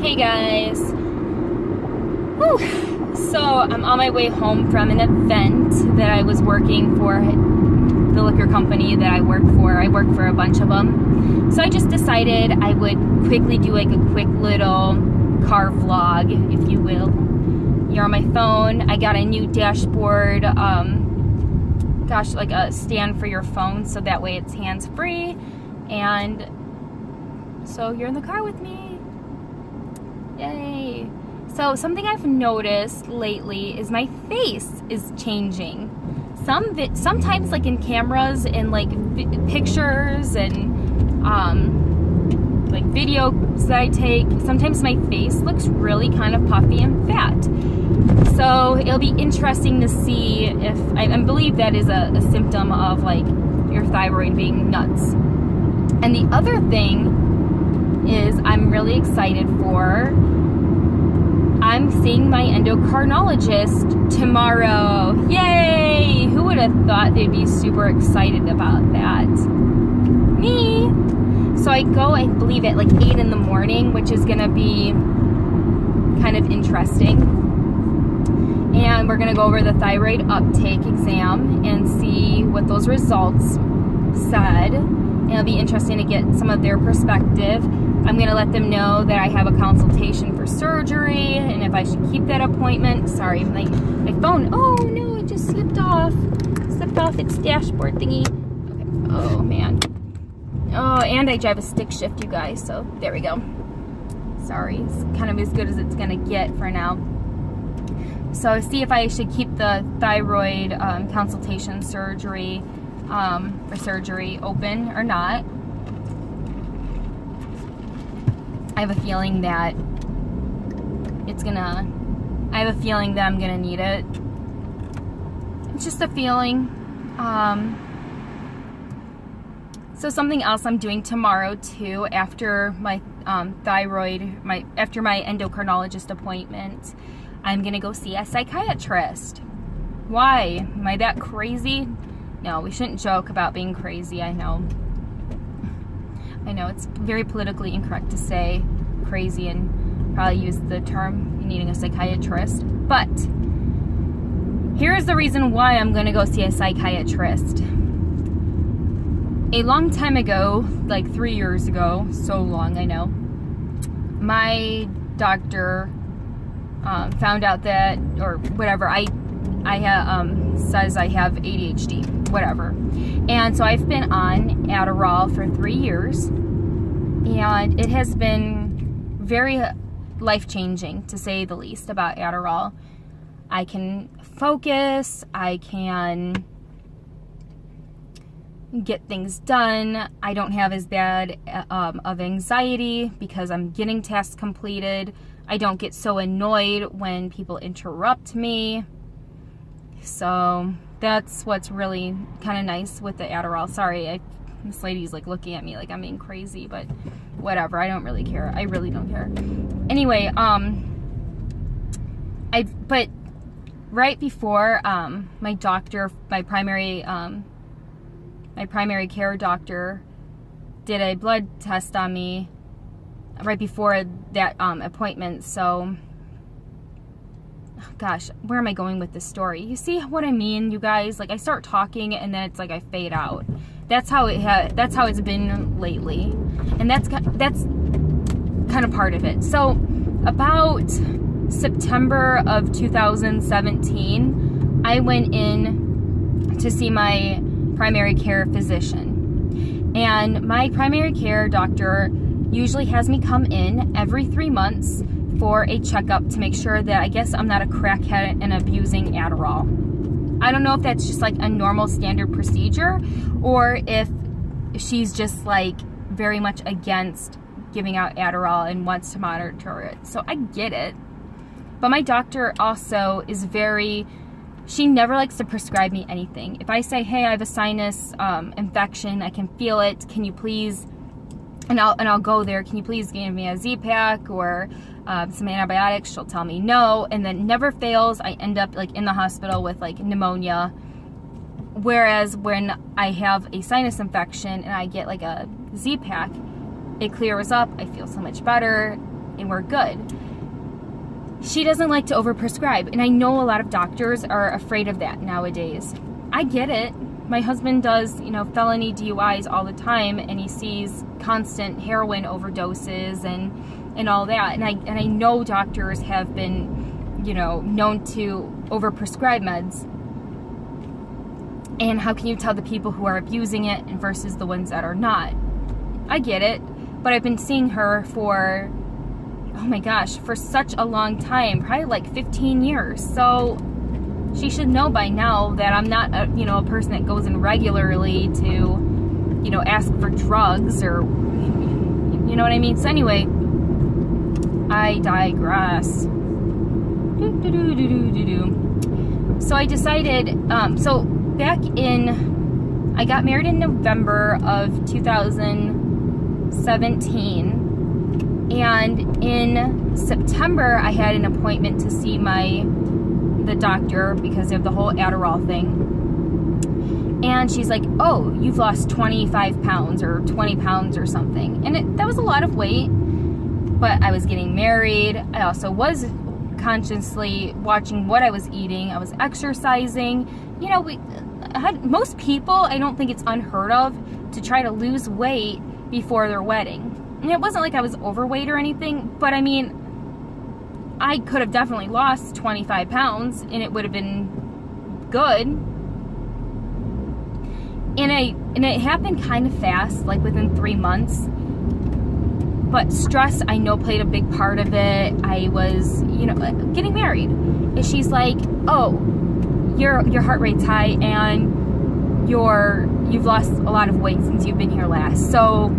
Hey guys. Whew. So I'm on my way home from an event that I was working for, the liquor company that I work for. I work for a bunch of them. So I just decided I would quickly do like a quick little car vlog, if you will. You're on my phone. I got a new dashboard, like a stand for your phone, so that way it's hands-free. And so you're in the car with me. Yay. So something I've noticed lately is my face is changing. Sometimes like in cameras and like pictures and like videos that I take, sometimes my face looks really kind of puffy and fat. So it'll be interesting to see if, I believe that is a symptom of like your thyroid being nuts. And the other thing is I'm really excited for, I'm seeing my endocrinologist tomorrow. Yay! Who would have thought they'd be super excited about that? Me! So I go, I believe at like 8 in the morning, which is gonna be kind of interesting. And we're gonna go over the thyroid uptake exam and see what those results said. And it'll be interesting to get some of their perspective. I'm going to let them know that I have a consultation for surgery and if I should keep that appointment. Sorry, my phone. Oh no, it just slipped off. Slipped off its dashboard thingy. Okay. Oh man. Oh, and I drive a stick shift, you guys. So there we go. Sorry, it's kind of as good as it's going to get for now. So see if I should keep the thyroid consultation surgery open or not. I have a feeling that I have a feeling that I'm gonna need it. It's just a feeling. So something else I'm doing tomorrow too, after my after my endocrinologist appointment, I'm gonna go see a psychiatrist. Why? Am I that crazy? No, we shouldn't joke about being crazy, I know it's very politically incorrect to say crazy and probably use the term needing a psychiatrist. But here's the reason why I'm going to go see a psychiatrist. A long time ago, like 3 years ago, so long I know, my doctor found out that, or whatever, says I have ADHD, whatever. And so I've been on Adderall for 3 years, and it has been very life-changing, to say the least, about Adderall. I can focus, I can get things done, I don't have as bad of anxiety because I'm getting tasks completed, I don't get so annoyed when people interrupt me. So that's what's really kind of nice with the Adderall. Sorry, this lady's like looking at me like I'm being crazy, but whatever. I don't really care. I really don't care. Anyway, but right before my doctor, my primary care doctor, did a blood test on me right before that appointment. So. Gosh, where am I going with this story? You see what I mean, you guys? Like I start talking and then it's like I fade out. That's how it's been lately, and that's kind of part of it. So about September of 2017, I went in to see my primary care physician, and my primary care doctor usually has me come in every 3 months for a checkup to make sure that I guess I'm not a crackhead and abusing Adderall. I don't know if that's just like a normal standard procedure or if she's just like very much against giving out Adderall and wants to monitor it. So I get it. But my doctor also is she never likes to prescribe me anything. If I say, hey, I have a sinus infection, I can feel it, can you please, and I'll go there, can you please give me a Z-Pack or some antibiotics? She'll tell me no, and then never fails. I end up like in the hospital with like pneumonia. Whereas when I have a sinus infection and I get like a Z-Pack, it clears up. I feel so much better. and we're good. She doesn't like to overprescribe, and I know a lot of doctors are afraid of that nowadays. I get it. My husband does, felony DUIs all the time, and he sees constant heroin overdoses and all that. And I know doctors have been, known to overprescribe meds. And how can you tell the people who are abusing it versus the ones that are not? I get it, but I've been seeing her for, oh my gosh, for such a long time, probably like 15 years. So she should know by now that I'm not a person that goes in regularly to, ask for drugs or, you know what I mean? So anyway, I digress. So I decided, I got married in November of 2017, and in September I had an appointment to see the doctor because of the whole Adderall thing. And she's like, oh, you've lost 25 pounds or 20 pounds or something. And that was a lot of weight, but I was getting married. I also was consciously watching what I was eating. I was exercising. Most people, I don't think it's unheard of to try to lose weight before their wedding. And it wasn't like I was overweight or anything, but I mean, I could have definitely lost 25 pounds and it would have been good. And it happened kind of fast, like within 3 months. But stress, I know, played a big part of it. I was, getting married. And she's like, oh, your heart rate's high and you've lost a lot of weight since you've been here last. So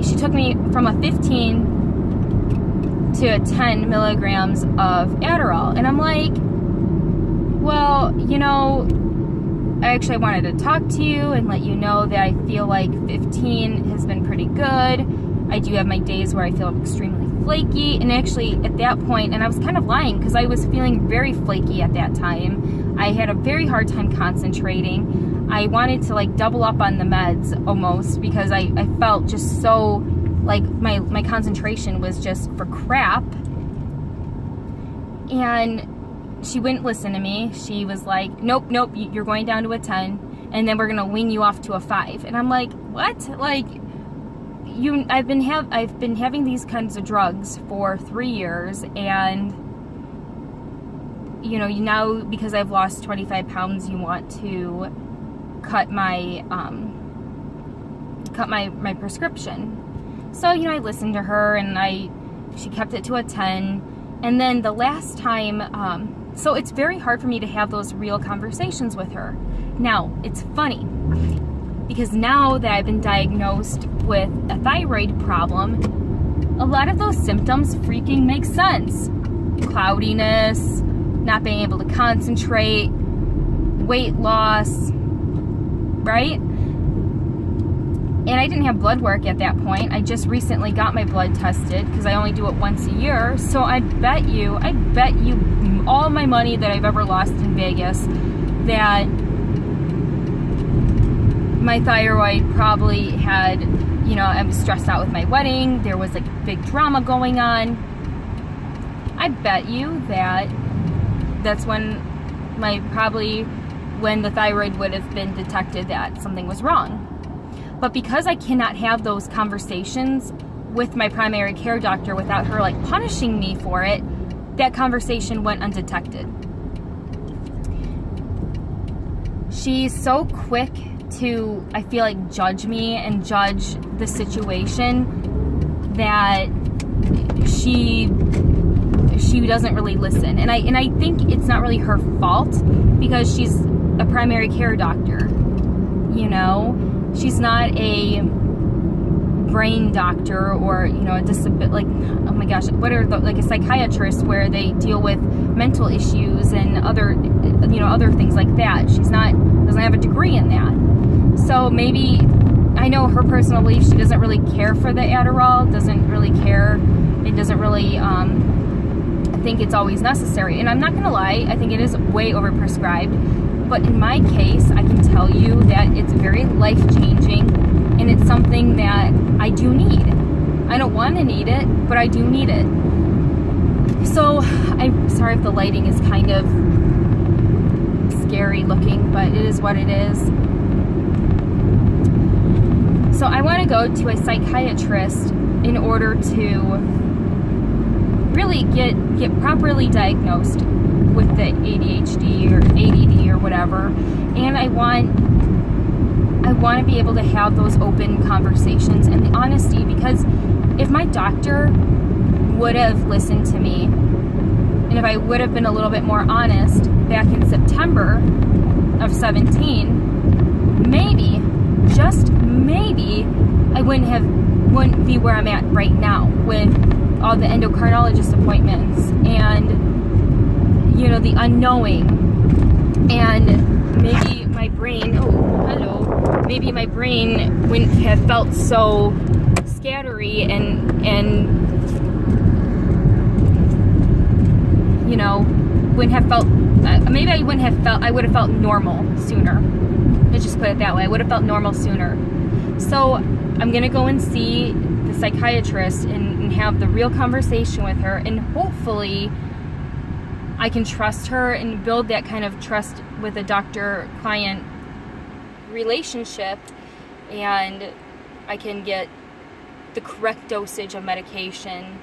she took me from a 15 to a 10 milligrams of Adderall. And I'm like, well, I actually wanted to talk to you and let you know that I feel like 15 has been pretty good. I do have my days where I feel extremely flaky, and actually at that point, and I was kind of lying because I was feeling very flaky at that time. I had a very hard time concentrating. I wanted to double up on the meds almost because I felt just so like my concentration was just for crap. And she wouldn't listen to me. She was like, nope, you're going down to a 10, and then we're gonna wean you off to a 5. And I'm like, what? I've been having these kinds of drugs for 3 years, and now because I've lost 25 pounds, you want to cut my prescription. So I listened to her, and she kept it to a 10. And then the last time, so it's very hard for me to have those real conversations with her. Now, it's funny, because now that I've been diagnosed with a thyroid problem, a lot of those symptoms freaking make sense. Cloudiness, not being able to concentrate, weight loss, right? And I didn't have blood work at that point. I just recently got my blood tested because I only do it once a year. So I bet you all my money that I've ever lost in Vegas that my thyroid probably had, I was stressed out with my wedding. There was big drama going on. I bet you that's when the thyroid would have been detected that something was wrong. But because I cannot have those conversations with my primary care doctor without her punishing me for it, that conversation went undetected. She's so quick to, I feel judge me and judge the situation that she doesn't really listen. And I think it's not really her fault because she's a primary care doctor. She's not a brain doctor or, a oh my gosh, what are a psychiatrist where they deal with mental issues and other things like that. Doesn't have a degree in that. So maybe, I know her personal belief, she doesn't really care for the Adderall, doesn't really care, it doesn't really think it's always necessary. And I'm not gonna lie, I think it is way overprescribed. But in my case, I can tell you that it's very life-changing, and it's something that I do need. I don't don't want to need it, but I do need it. So I'm sorry if the lighting is kind of scary looking, but it is what it is. So I want to go to a psychiatrist in order to really get properly diagnosed with the ADHD or ADD or whatever. And I want to be able to have those open conversations and the honesty, because if my doctor would have listened to me, and if I would have been a little bit more honest back in September of 17, maybe, just maybe, I wouldn't be where I'm at right now with all the endocrinologist appointments and, you know, the unknowing, and maybe my brain, maybe my brain wouldn't have felt so scattery and you know, wouldn't have felt, maybe I would have felt normal sooner. Let's just put it that way. I would have felt normal sooner. So I'm going to go and see the psychiatrist and have the real conversation with her, and hopefully I can trust her and build that kind of trust with a doctor-client relationship, and I can get the correct dosage of medication,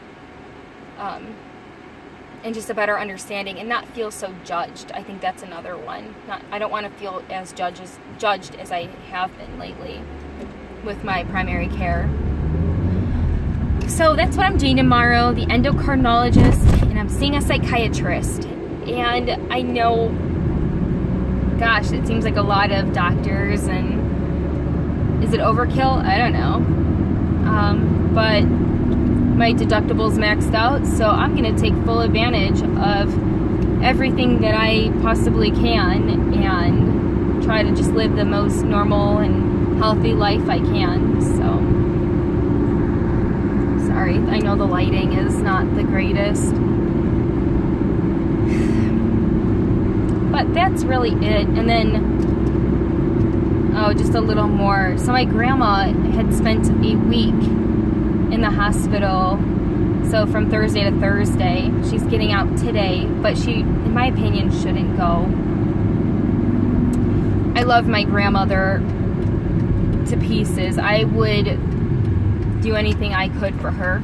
and just a better understanding and not feel so judged. I think that's another one. I don't want to feel as judged as I have been lately with my primary care. So that's what I'm doing tomorrow, the endocrinologist, and I'm seeing a psychiatrist. And I know, gosh, it seems like a lot of doctors, and is it overkill? I don't know. But my deductible's maxed out, so I'm going to take full advantage of everything that I possibly can and try to just live the most normal and healthy life I can. So, sorry, I know the lighting is not the greatest. But that's really it. And then, just a little more. So my grandma had spent a week in the hospital, so from Thursday to Thursday. She's getting out today, but she, in my opinion, shouldn't go. I love my grandmother to pieces. I would do anything I could for her.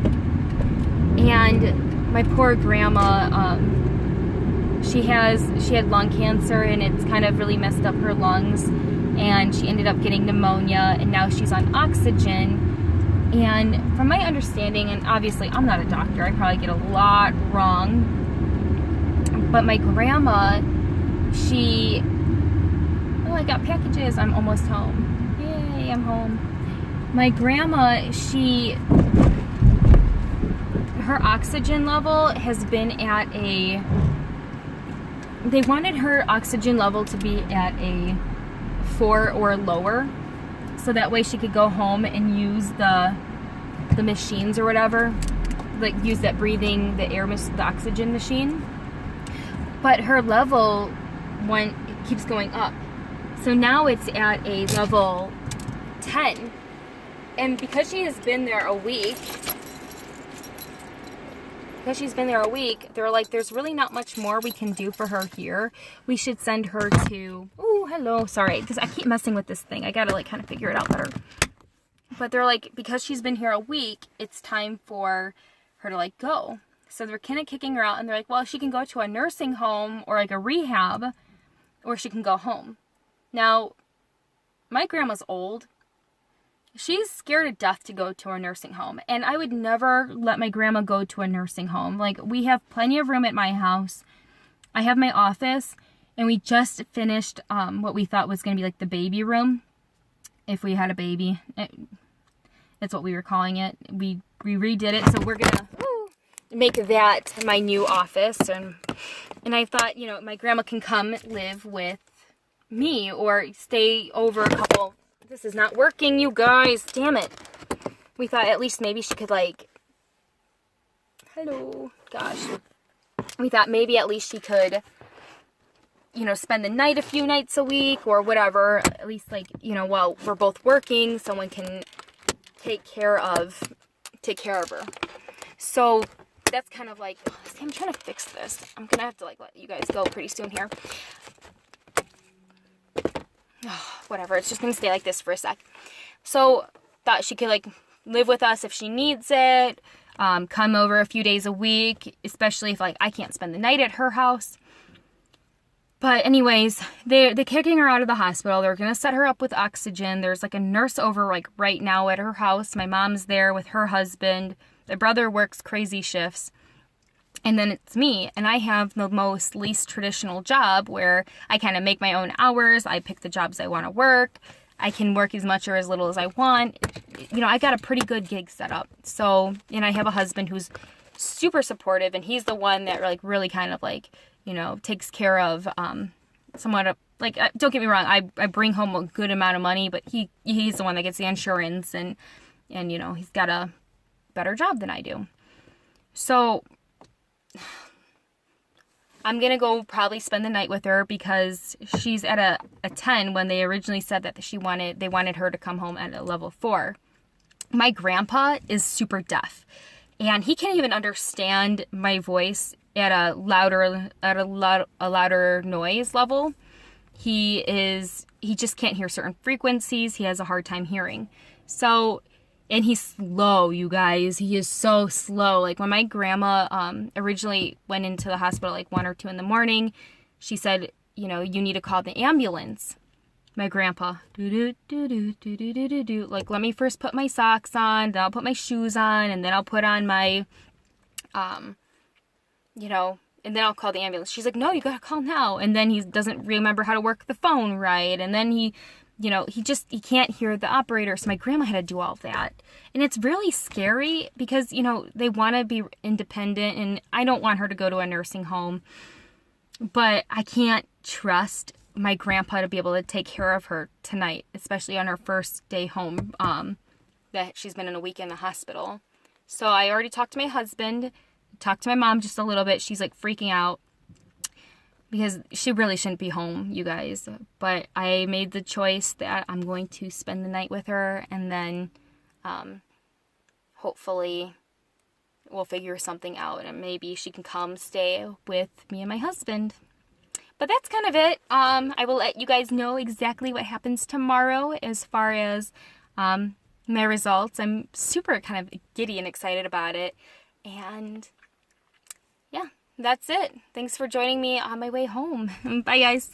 And my poor grandma, she had lung cancer, and it's kind of really messed up her lungs, and she ended up getting pneumonia, and now she's on oxygen. And from my understanding, and obviously I'm not a doctor, I probably get a lot wrong, but my grandma, I got packages, I'm almost home. Yay, I'm home. My grandma, her oxygen level has been at they wanted her oxygen level to be at a 4 or lower, so that way she could go home and use the machines or whatever, like use that breathing, the oxygen machine. But her level keeps going up, so now it's at a level 10. And because she has been there a week, they're like, there's really not much more we can do for her here. We should send her to, sorry, because I keep messing with this thing. I gotta kind of figure it out better. But they're like, because she's been here a week, it's time for her to go. So they're kind of kicking her out, and they're like, well, she can go to a nursing home or a rehab, or she can go home. Now, my grandma's old. She's scared to death to go to a nursing home. And I would never let my grandma go to a nursing home. We have plenty of room at my house. I have my office. And we just finished what we thought was going to be the baby room. If we had a baby. That's what we were calling it. We redid it. So we're going to make that my new office. And I thought, my grandma can come live with me or stay over a couple. This is not working, you guys. Damn it. We thought at least maybe she could hello. Gosh. We thought maybe at least she could, spend the night a few nights a week or whatever. At least while we're both working, someone can take take care of her. So that's kind of like, see, I'm trying to fix this. I'm gonna have to like let you guys go pretty soon here. Whatever, it's just gonna stay like this for a sec. So thought she could like live with us if she needs it, come over a few days a week, especially if like I can't spend the night at her house. But anyways, they're kicking her out of the hospital. They're gonna set her up with oxygen. There's like a nurse over like right now at her house. My mom's there with her husband. My brother works crazy shifts. And then it's me, and I have the most least traditional job where I kind of make my own hours. I pick the jobs I want to work. I can work as much or as little as I want. You know, I got a pretty good gig set up. So, and I have a husband who's super supportive, and he's the one that like really kind of like, you know, takes care of somewhat of, like, don't get me wrong, I bring home a good amount of money, but he's the one that gets the insurance, and you know, he's got a better job than I do. So I'm going to go probably spend the night with her because she's at a 10 when they originally said that they wanted her to come home at a level 4. My grandpa is super deaf, and he can't even understand my voice at a louder noise level. He just can't hear certain frequencies. He has a hard time hearing. So, and he's slow, you guys. He is so slow. Like when my grandma originally went into the hospital like 1 or 2 in the morning, she said, you know, you need to call the ambulance. My grandpa, like, let me first put my socks on, then I'll put my shoes on, and then I'll put on my, you know, and then I'll call the ambulance. She's like, no, you gotta call now. And then he doesn't remember how to work the phone right. And then he can't hear the operator. So my grandma had to do all of that. And it's really scary because, you know, they want to be independent, and I don't want her to go to a nursing home, but I can't trust my grandpa to be able to take care of her tonight, especially on her first day home, that she's been in a week in the hospital. So I already talked to my husband, talked to my mom just a little bit. She's like freaking out because she really shouldn't be home, you guys. But I made the choice that I'm going to spend the night with her, and then hopefully we'll figure something out, and maybe she can come stay with me and my husband. But that's kind of it. I will let you guys know exactly what happens tomorrow as far as my results. I'm super kind of giddy and excited about it. And yeah, that's it. Thanks for joining me on my way home. Bye, guys.